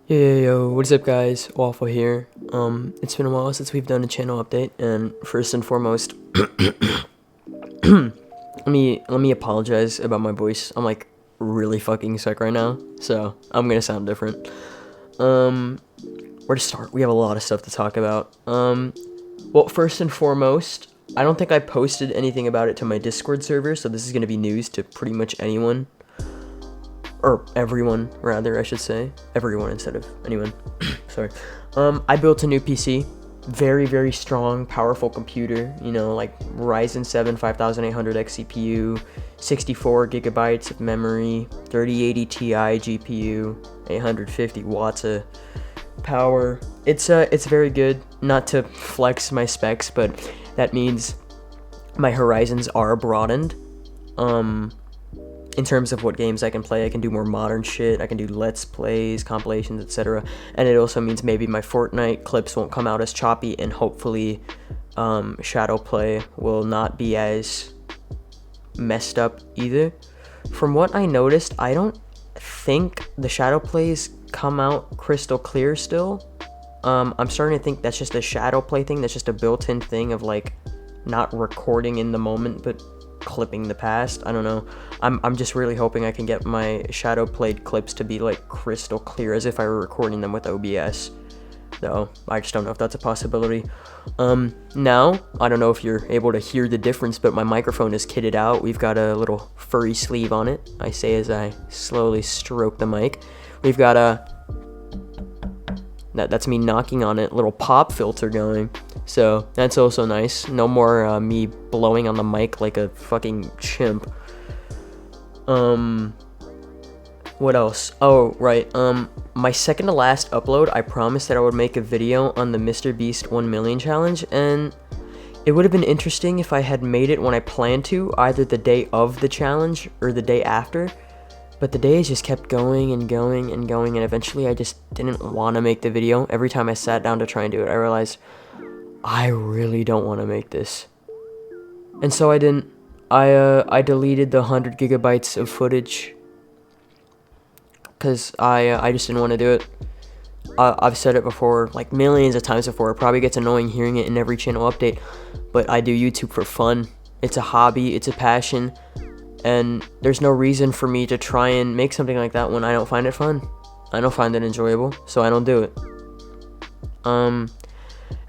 Yo, what is up guys? Waffle here. It's been a while since we've done a channel update, and first and foremost, let me apologize about my voice. I'm like really fucking sick right now, so I'm gonna sound different. Where to start? We have a lot of stuff to talk about. Well, first and foremost, I don't think I posted anything about it to my Discord server, so this is gonna be news to pretty much anyone. Or everyone, rather, I should say. Everyone instead of anyone. Sorry. I built a new PC. Very, very strong, powerful computer. You know, like Ryzen 7 5800X CPU, 64 gigabytes of memory, 3080 Ti GPU, 850 watts of power. It's very good. Not to flex my specs, but that means my horizons are broadened. In terms of what games I can play, I can do more modern shit, I can do let's plays, compilations, etc. And it also means maybe my Fortnite clips won't come out as choppy, and hopefully shadow play will not be as messed up either. From what I noticed, I don't think the shadow plays come out crystal clear still. I'm starting to think that's just a shadow play thing, that's just a built-in thing of like not recording in the moment but clipping the past. I don't know. I'm just really hoping I can get my shadow played clips to be like crystal clear as if I were recording them with OBS, though I just don't know if that's a possibility. Now I don't know if you're able to hear the difference, but my microphone is kitted out. We've got a little furry sleeve on it, I say as I slowly stroke the mic. We've got a that's me knocking on it, little pop filter going, so that's also nice. No more me blowing on the mic like a fucking chimp. What else? Oh, right. My second to last upload, I promised that I would make a video on the Mr. Beast 1 million challenge, and it would have been interesting if I had made it when I planned to, either the day of the challenge or the day after. But the days just kept going and going and going, and eventually I just didn't want to make the video. Every time I sat down to try and do it, I realized I really don't want to make this. And so I didn't. I deleted the 100 gigabytes of footage because I just didn't want to do it. I've said it before, like millions of times before. It probably gets annoying hearing it in every channel update, but I do YouTube for fun. It's a hobby, it's a passion. And there's no reason for me to try and make something like that when I don't find it fun. I don't find it enjoyable, so I don't do it.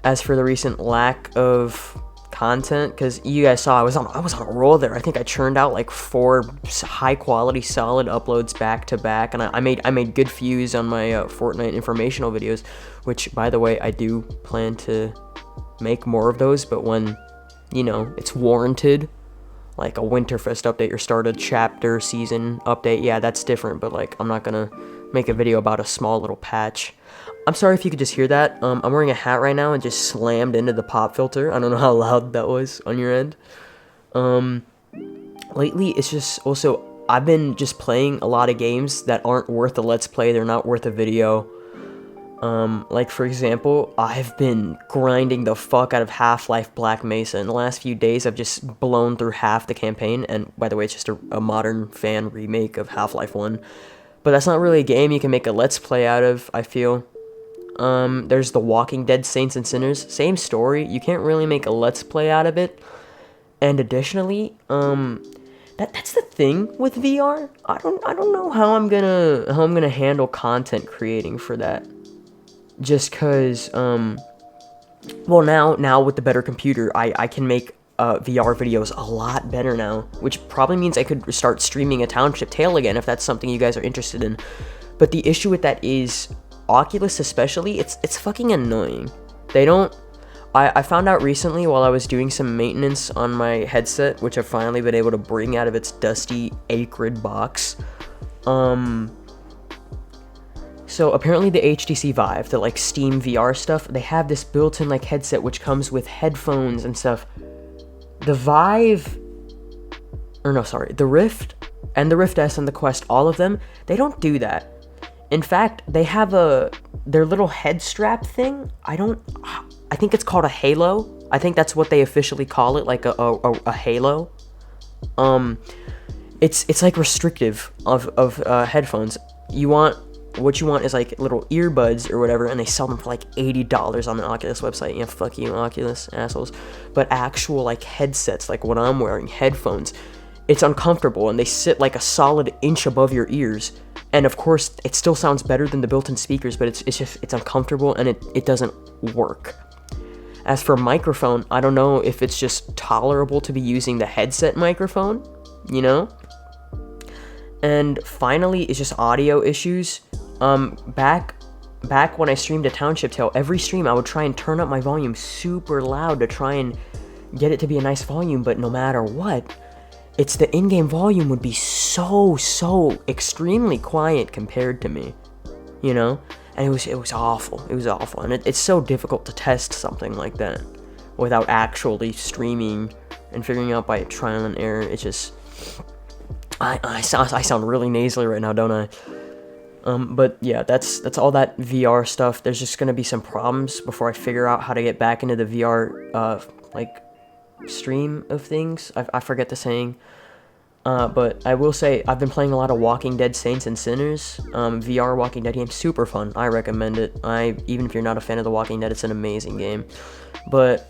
As for the recent lack of content, because you guys saw I was on a roll there. I think I churned out like 4 high quality solid uploads back to back, and I made good views on my Fortnite informational videos, which by the way I do plan to make more of those, but when it's warranted. Like a Winterfest update or start a chapter season update, yeah, that's different, but like I'm not gonna make a video about a small little patch. I'm sorry if you could just hear that. I'm wearing a hat right now and just slammed into the pop filter. I don't know how loud that was on your end. Lately it's just also I've been just playing a lot of games that aren't worth a let's play, they're not worth a video. Like for example, I've been grinding the fuck out of Half-Life Black Mesa. In the last few days, I've just blown through half the campaign, and by the way, it's just a modern fan remake of Half-Life 1. But that's not really a game you can make a let's play out of, I feel. There's The Walking Dead Saints and Sinners, same story, you can't really make a let's play out of it. And additionally, that's the thing with VR. I don't know how I'm gonna handle content creating for that. Just cause, well now with the better computer, I can make VR videos a lot better now, which probably means I could start streaming a Township Tale again if that's something you guys are interested in. But the issue with that is, Oculus especially, it's fucking annoying. They don't, I found out recently while I was doing some maintenance on my headset, which I've finally been able to bring out of its dusty, acrid box, so apparently the HTC Vive, the like Steam VR stuff, they have this built-in like headset which comes with headphones and stuff. The Rift and the Rift S and the Quest, all of them, they don't do that. In fact, they have their little head strap thing. I think it's called a Halo. I think that's what they officially call it, like a Halo. It's like restrictive of headphones. You want what you want is like little earbuds or whatever, and they sell them for like $80 on the Oculus website. Yeah, fuck you, Oculus assholes. But actual like headsets, like what I'm wearing, headphones, it's uncomfortable, and they sit like a solid inch above your ears. And of course, it still sounds better than the built-in speakers, but it's uncomfortable, and it doesn't work. As for microphone, I don't know if it's just tolerable to be using the headset microphone, you know? And finally, it's just audio issues. Back when I streamed a Township Tale, every stream I would try and turn up my volume super loud to try and get it to be a nice volume, but no matter what, it's the in-game volume would be so extremely quiet compared to me, you know? And it was awful. It was awful. And it's so difficult to test something like that without actually streaming and figuring out by trial and error. It's just, I sound really nasally right now, don't I? But yeah, that's all that VR stuff. There's just gonna be some problems before I figure out how to get back into the VR, like, stream of things. I forget the saying. But I will say, I've been playing a lot of Walking Dead Saints and Sinners. VR Walking Dead game, super fun. I recommend it. Even if you're not a fan of The Walking Dead, it's an amazing game. But,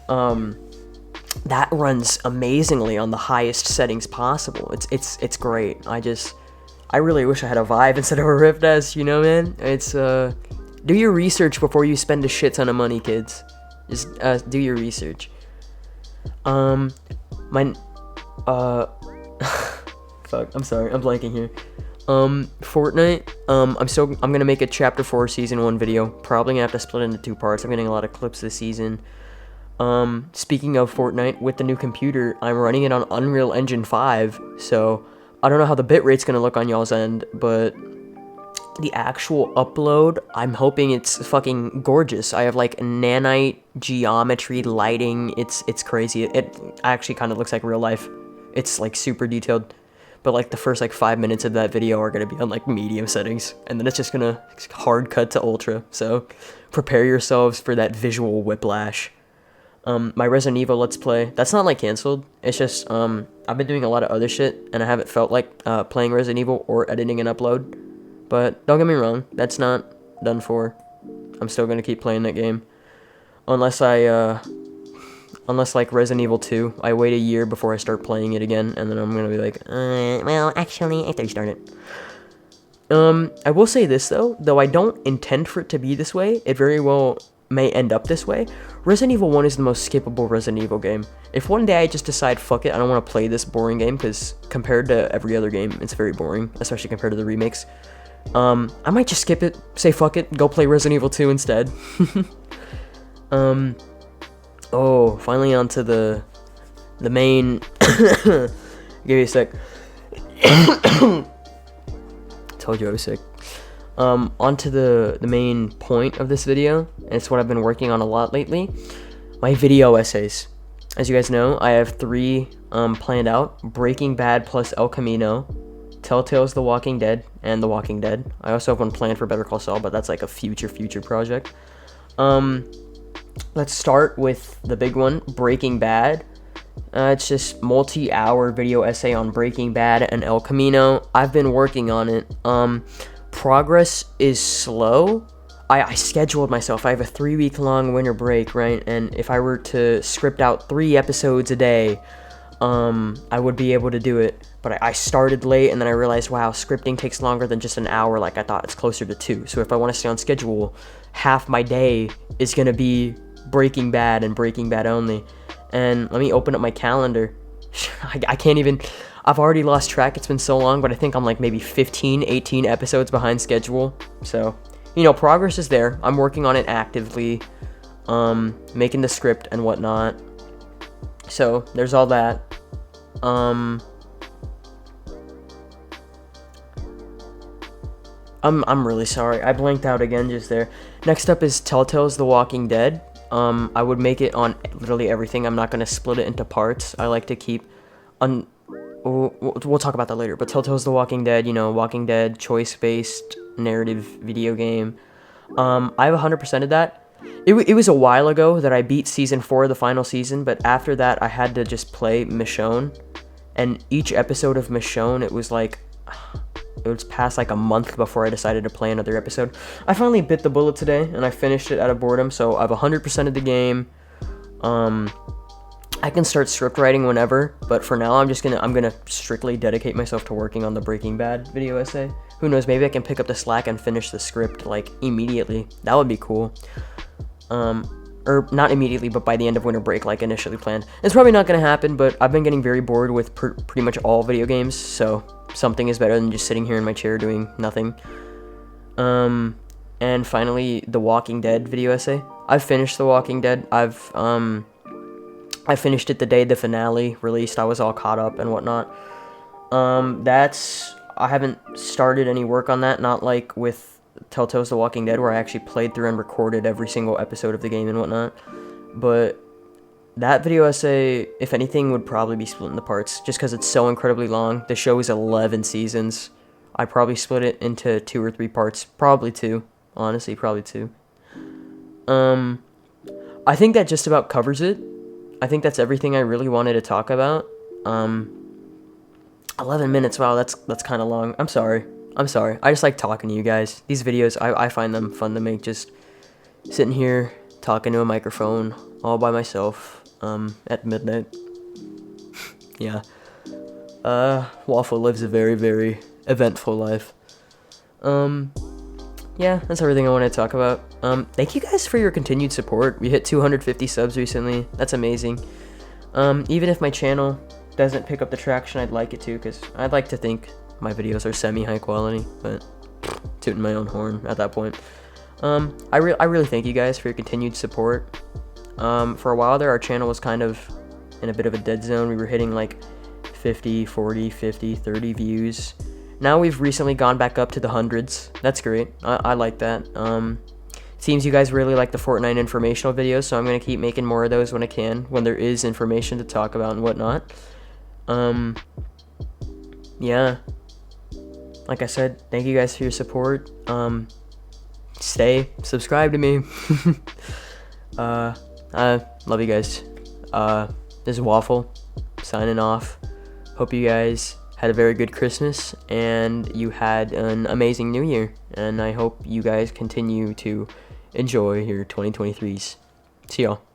that runs amazingly on the highest settings possible. It's great. I really wish I had a Vive instead of a Rift S, you know, man? It's, do your research before you spend a shit ton of money, kids. Just, do your research. Fuck, I'm sorry, I'm blanking here. Fortnite, I'm gonna make a Chapter 4 Season 1 video. Probably gonna have to split it into 2 parts. I'm getting a lot of clips this season. Speaking of Fortnite, with the new computer, I'm running it on Unreal Engine 5, so I don't know how the bitrate's gonna look on y'all's end, but the actual upload, I'm hoping it's fucking gorgeous. I have like nanite geometry lighting. It's crazy. It actually kind of looks like real life. It's like super detailed. But like the first like 5 minutes of that video are gonna be on like medium settings, and then it's just gonna hard cut to ultra. So prepare yourselves for that visual whiplash. My Resident Evil Let's Play, that's not like canceled. It's just I've been doing a lot of other shit, and I haven't felt like playing Resident Evil or editing an upload. But don't get me wrong, that's not done for. I'm still gonna keep playing that game, unless like Resident Evil 2, I wait a year before I start playing it again, and then I'm gonna be like, well, actually, I have to restart it. I will say this, though I don't intend for it to be this way, it very well may end up this way. Resident Evil 1 is the most skippable Resident Evil game. If one day I just decide, fuck it, I don't want to play this boring game, because compared to every other game, it's very boring, especially compared to the remakes, I might just skip it, say fuck it, go play Resident Evil 2 instead. Oh, finally onto the main. Give me a sec. Told you I was sick. Onto the main point of this video, and it's what I've been working on a lot lately. My video essays. As you guys know, I have 3 planned out: Breaking Bad plus El Camino, Telltale's The Walking Dead, and The Walking Dead. I also have one planned for Better Call Saul, but that's like a future project. Let's start with the big one, Breaking Bad. It's just multi-hour video essay on Breaking Bad and El Camino. I've been working on it. Progress is slow. I scheduled myself. I have a 3-week-long winter break, right? And if I were to script out 3 episodes a day, I would be able to do it. But I started late, and then I realized, wow, scripting takes longer than just an hour like I thought. It's closer to 2. So if I want to stay on schedule, half my day is going to be Breaking Bad and Breaking Bad only. And let me open up my calendar. I can't even, I've already lost track. It's been so long, but I think I'm like maybe 15, 18 episodes behind schedule. So, you know, progress is there. I'm working on it actively, making the script and whatnot. So there's all that. I'm really sorry. I blanked out again just there. Next up is Telltale's The Walking Dead. I would make it on literally everything. I'm not going to split it into parts. I like to keep we'll talk about that later, but Telltale's The Walking Dead, you know, Walking Dead, choice-based narrative video game. I have 100% of that. It was a while ago that I beat Season 4, the final season, but after that, I had to just play Michonne, and each episode of Michonne, it it was past like a month before I decided to play another episode. I finally bit the bullet today, and I finished it out of boredom, so I've 100% of the game. I can start script writing whenever, but for now I'm gonna strictly dedicate myself to working on the Breaking Bad video essay. Who knows, maybe I can pick up the slack and finish the script like immediately. That would be cool. Or not immediately, but by the end of winter break like initially planned. It's probably not gonna happen, but I've been getting very bored with pretty much all video games, so something is better than just sitting here in my chair doing nothing. And finally, the Walking Dead video essay. I've finished The Walking Dead. I finished it the day the finale released. I was all caught up and whatnot. I haven't started any work on that, not like with Telltale's The Walking Dead, where I actually played through and recorded every single episode of the game and whatnot. But that video essay, if anything, would probably be split into parts, just because it's so incredibly long. The show is 11 seasons. I'd probably split it into 2 or 3 parts. Probably 2. Honestly, probably 2. I think that just about covers it. I think that's everything I really wanted to talk about. 11 minutes, wow, that's kind of long. I'm sorry. I just like talking to you guys. These videos, I find them fun to make, just sitting here talking to a microphone all by myself at midnight. Yeah. Waffle lives a very, very eventful life. Yeah, that's everything I want to talk about. Thank you guys for your continued support. We hit 250 subs recently. That's amazing. Even if my channel doesn't pick up the traction I'd like it to, because I'd like to think my videos are semi-high quality, but tooting my own horn at that point. I really thank you guys for your continued support. For a while there, our channel was kind of in a bit of a dead zone. We were hitting like 50, 40, 50, 30 views. Now we've recently gone back up to the hundreds. That's great. I like that. Seems you guys really like the Fortnite informational videos, so I'm going to keep making more of those when I can, when there is information to talk about and whatnot. Yeah. Like I said, thank you guys for your support. Subscribe to me. I love you guys. This is Waffle, signing off. Hope you guys had a very good Christmas, and you had an amazing New Year, and I hope you guys continue to enjoy your 2023s. See y'all.